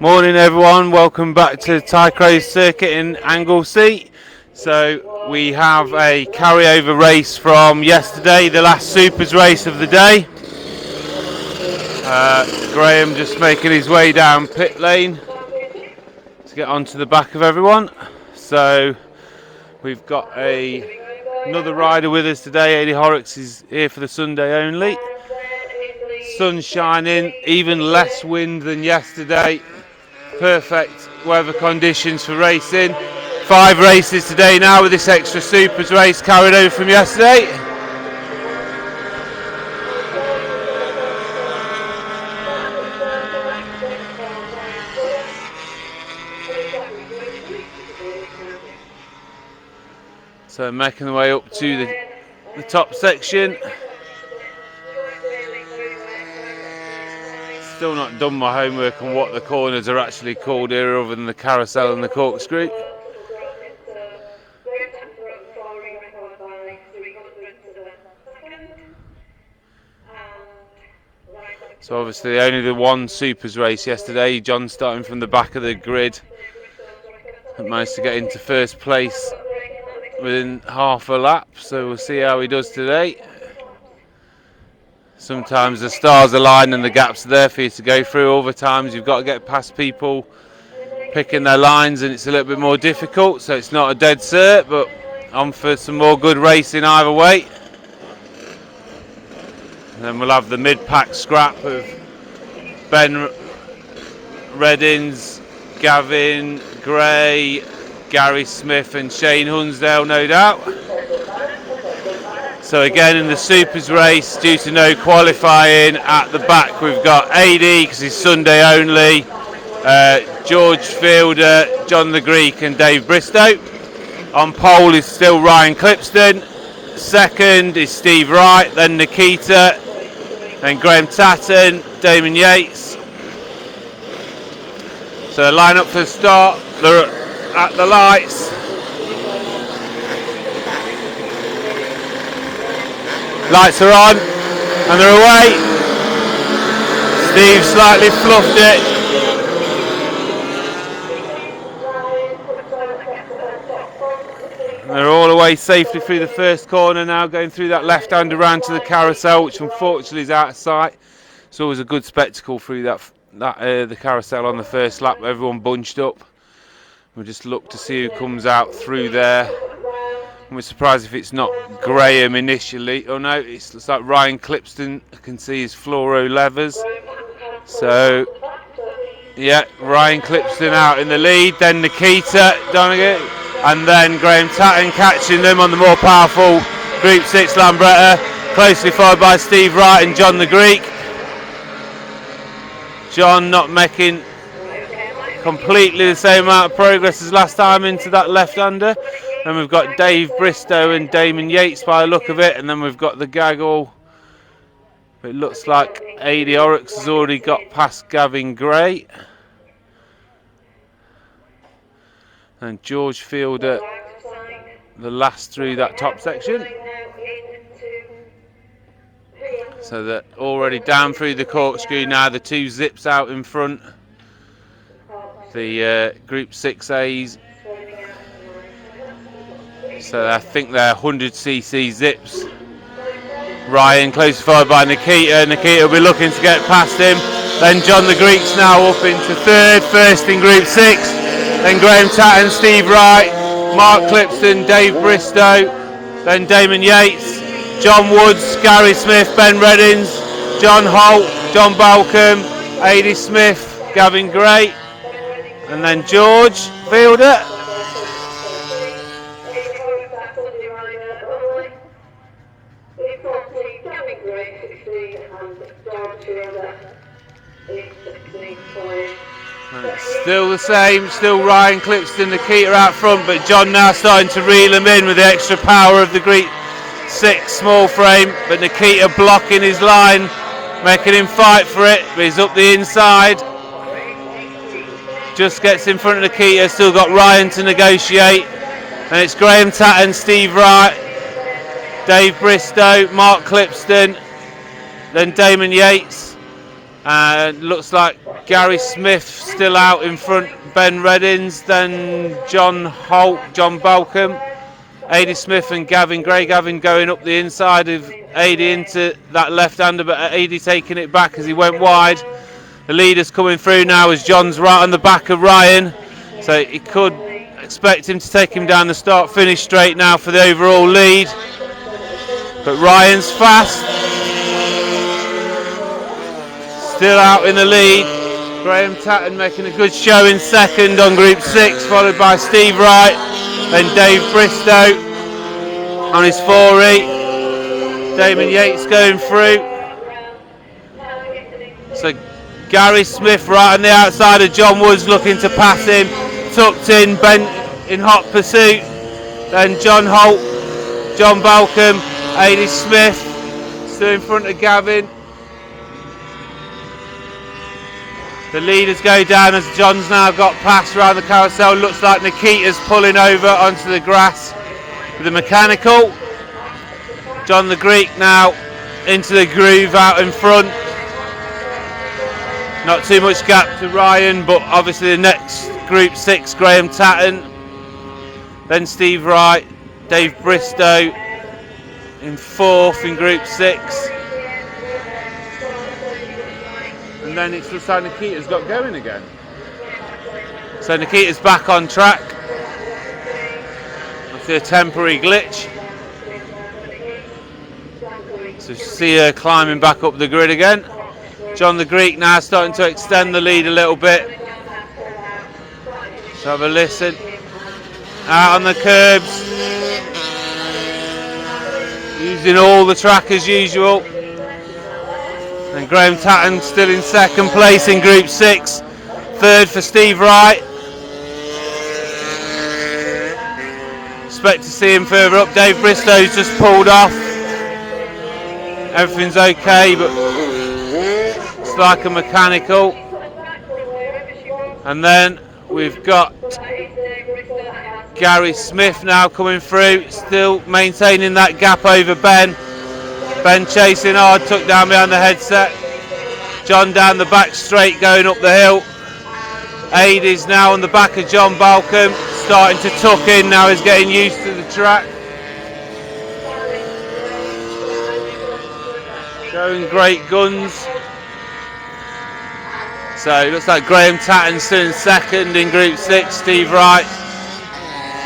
Morning everyone, welcome back to Tycrows Circuit in Anglesey. So we have a carryover race from yesterday, the last Supers race of the day. Graham just making his way down pit lane to get onto the back of everyone. So we've got another rider with us today. Aidy Horrocks is here for the Sunday only. Sun shining, even less wind than yesterday. Perfect weather conditions for racing. 5 races today now with this extra Supers race carried over from yesterday. So making the way up to the top section. Still not done my homework on what the corners are actually called here other than the carousel and the corkscrew. So obviously only the one Supers race yesterday. John starting from the back of the grid and managed to get into first place within half a lap. So we'll see how he does today. Sometimes the stars align and the gaps are there for you to go through. Other times you've got to get past people picking their lines and it's a little bit more difficult. So it's not a dead cert, but on for some more good racing either way. And then we'll have the mid-pack scrap of Ben Reddins, Gavin Gray, Gary Smith and Shane Hunsdale, no doubt. So again in the Supers race, due to no qualifying, at the back we've got Aidy because he's Sunday only, George Fielder, John the Greek and Dave Bristow. On pole is still Ryan Clipston. Second is Steve Wright, then Nikita, then Graham Tatton, Damon Yates. So line up for the start, they're at the lights. Lights are on and they're away. Steve slightly fluffed it. And they're all away safely through the first corner now, going through that left-hander round to the carousel, which unfortunately is out of sight. It's always a good spectacle through the carousel on the first lap. Everyone bunched up. We'll just look to see who comes out through there. We're surprised if it's not Graham initially. Oh no, it looks like Ryan Clipston. I can see his fluoro levers. So, yeah, Ryan Clipston out in the lead. Then Nikita Donegan. And then Graham Tatton catching them on the more powerful Group 6 Lambretta. Closely followed by Steve Wright and John the Greek. John not making completely the same amount of progress as last time into that left-hander. And we've got Dave Bristow and Damon Yates by the look of it. And then we've got the gaggle. It looks like Aidy Horrocks has already got past Gavin Gray. And George Fielder, the last through that top section. So they're already down through the corkscrew now. The 2 zips out in front. The Group 6As. So I think they're 100cc zips. Ryan closely followed by Nikita. Nikita will be looking to get past him. Then John the Greek's now up into third. First in Group 6. Then Graham Tatton, Steve Wright, Mark Clipston, Dave Bristow. Then Damon Yates, John Woods, Gary Smith, Ben Reddins, John Holt, John Balcombe, Aidy Smith, Gavin Gray. And then George Fielder. And it's still the same, still Ryan Clipston, Nikita out front, but John now starting to reel him in with the extra power of the Group 6 small frame, but Nikita blocking his line, making him fight for it, but he's up the inside. Just gets in front of Nikita, still got Ryan to negotiate, and it's Graham Tatton, Steve Wright, Dave Bristow, Mark Clipston, then Damon Yates, Looks like Gary Smith still out in front, Ben Reddins, then John Holt, John Balcombe, Adi Smith and Gavin Gray. Gavin going up the inside of Adi into that left-hander, but Adi taking it back as he went wide. The leader's coming through now as John's right on the back of Ryan, so he could expect him to take him down the start-finish straight now for the overall lead. But Ryan's fast, still out in the lead. Graham Tatton making a good show in second on Group 6, followed by Steve Wright, then Dave Bristow on his 4E. Damon Yates going through. So Gary Smith right on the outside of John Woods looking to pass him. Tucked in, Ben in hot pursuit. Then John Holt, John Balcombe, Adi Smith still in front of Gavin. The leaders go down as John's now got past around the carousel. Looks like Nikita's pulling over onto the grass with the mechanical. John the Greek now into the groove out in front. Not too much gap to Ryan, but obviously the next Group 6, Graham Tatton, then Steve Wright, Dave Bristow in 4th in Group 6. And then it looks like Nikita's got going again. So Nikita's back on track. After a temporary glitch. So see her climbing back up the grid again. John the Greek now starting to extend the lead a little bit. Let's have a listen. Out on the curbs. Using all the track as usual. And Graham Tatton still in second place in Group 6. Third for Steve Wright. Expect to see him further up. Dave Bristow's just pulled off. Everything's okay, but it's like a mechanical. And then we've got Gary Smith now coming through, still maintaining that gap over Ben. Ben chasing hard, tucked down behind the headset. John down the back straight going up the hill. Adi's now on the back of John Balcombe, starting to tuck in now, he's getting used to the track. Showing great guns. So it looks like Graham Tatton still in second in Group 6, Steve Wright.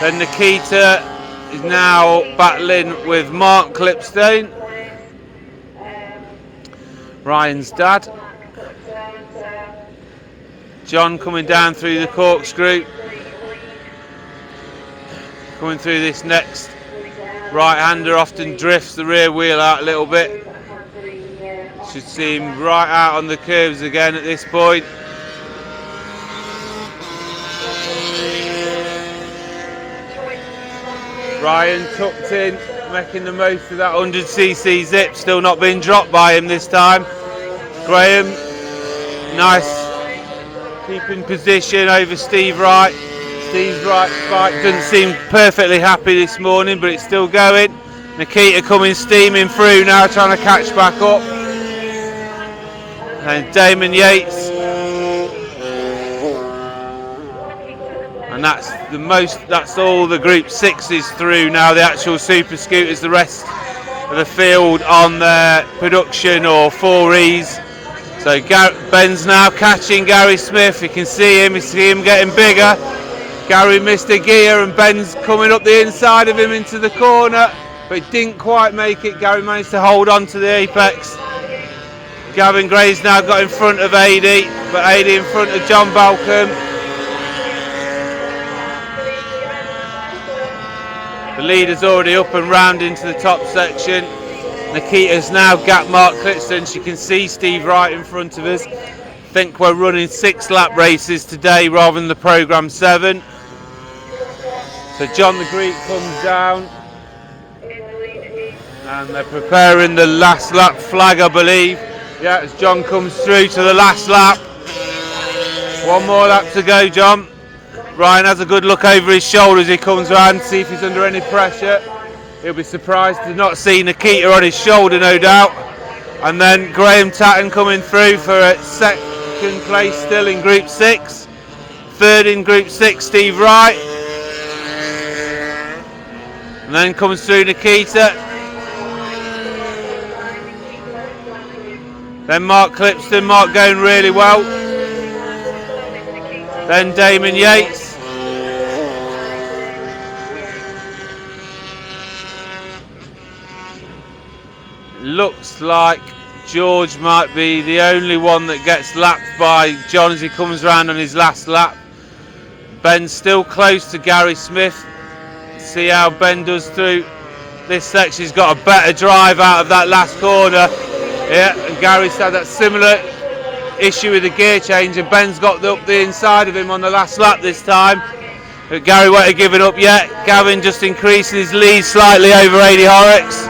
Then Nikita is now battling with Mark Clipstone, Ryan's dad. John coming down through the corkscrew. Coming through this next right-hander, often drifts the rear wheel out a little bit. Should see him right out on the curves again at this point. Ryan tucked in, making the most of that 100cc zip, still not being dropped by him this time. Graham, nice keeping position over Steve Wright. Steve Wright's bike doesn't seem perfectly happy this morning, but it's still going. Nikita coming steaming through now, trying to catch back up. And Damon Yates. And that's all the Group 6s through now, the actual super scooters, the rest of the field on their production or 4Es. So Ben's now catching Gary Smith, you can see him getting bigger. Gary missed a gear and Ben's coming up the inside of him into the corner, but he didn't quite make it. Gary managed to hold on to the apex. Gavin Gray's now got in front of Adi, but Adi in front of John Balcombe. The leader's already up and round into the top section. Nikita's now gap Mark Clipstone. You can see Steve Wright in front of us. I think we're running 6 lap races today rather than the programme 7. So John the Greek comes down. And they're preparing the last lap flag, I believe. Yeah, as John comes through to the last lap. One more lap to go, John. Ryan has a good look over his shoulder as he comes around to see if he's under any pressure. He'll be surprised to not see Nikita on his shoulder, no doubt. And then Graham Tatton coming through for a second place still in Group 6. Third in Group 6, Steve Wright. And then comes through Nikita. Then Mark Clipston, Mark going really well. Then Damon Yates. Looks like George might be the only one that gets lapped by John as he comes round on his last lap. Ben's still close to Gary Smith. See how Ben does through this section. He's got a better drive out of that last corner. Yeah, and Gary's had that similar issue with the gear change, and Ben's got up the inside of him on the last lap this time. But Gary won't have given up yet. Gavin just increasing his lead slightly over AD Horrocks.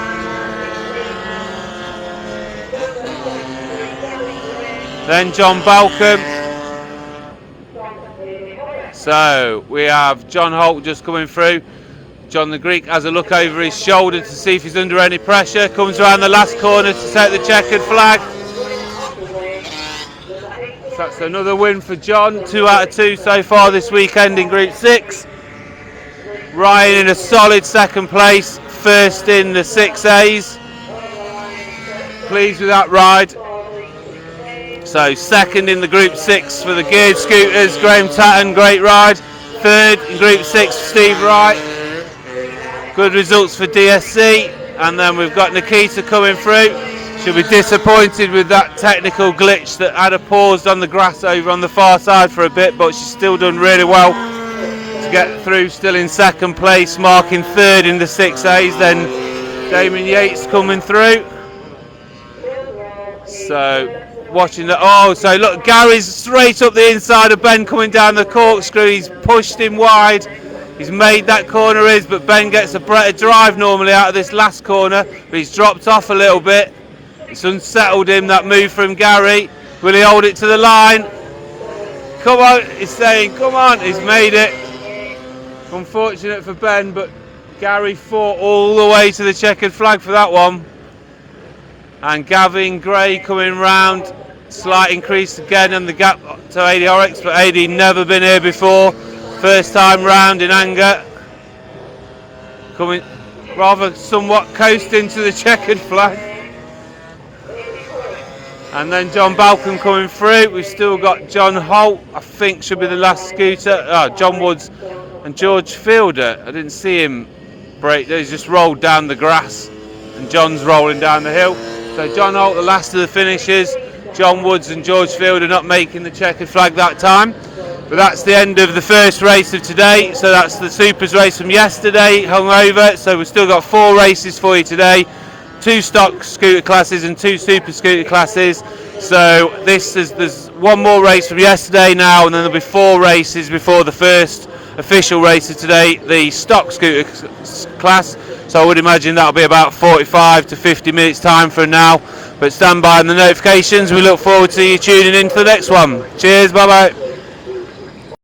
Then John Balcombe. So we have John Holt just coming through. John the Greek has a look over his shoulder to see if he's under any pressure. Comes around the last corner to take the checkered flag. So that's another win for John. 2 out of 2 so far this weekend in Group 6. Ryan in a solid second place. First in the 6As. Pleased with that ride. So second in the Group 6 for the geared scooters, Graham Tatton, great ride. Third in Group 6 for Steve Wright. Good results for DSC. And then we've got Nikita coming through. She'll be disappointed with that technical glitch that had her paused on the grass over on the far side for a bit, but she's still done really well to get through, still in second place, marking third in the 6As. Then Damon Yates coming through. So watching that. Oh, so look, Gary's straight up the inside of Ben coming down the corkscrew. He's pushed him wide. He's made that corner his, but Ben gets a better drive normally out of this last corner, but he's dropped off a little bit. It's unsettled him, that move from Gary. Will he hold it to the line? Come on, he's saying, come on, he's made it. Unfortunate for Ben, but Gary fought all the way to the checkered flag for that one. And Gavin Gray coming round, slight increase again in the gap to AD Horrocks, but AD never been here before, first time round in anger, coming rather somewhat coasting to the checkered flag. And then John Balcombe coming through. We've still got John Holt, I think should be the last scooter. John Woods and George Fielder. I didn't see him break, he's just rolled down the grass and John's rolling down the hill. So John Holt, the last of the finishers. John Woods and George Fielder not making the checkered flag that time. But that's the end of the first race of today. So that's the Supers race from yesterday, hung over. So we've still got 4 races for you today. 2 stock scooter classes and 2 super scooter classes. So there's one more race from yesterday now, and then there'll be 4 races before the first official race of today, the stock scooter class. So I would imagine that'll be about 45 to 50 minutes time from now. But stand by on the notifications. We look forward to you tuning in for the next one. Cheers, bye bye.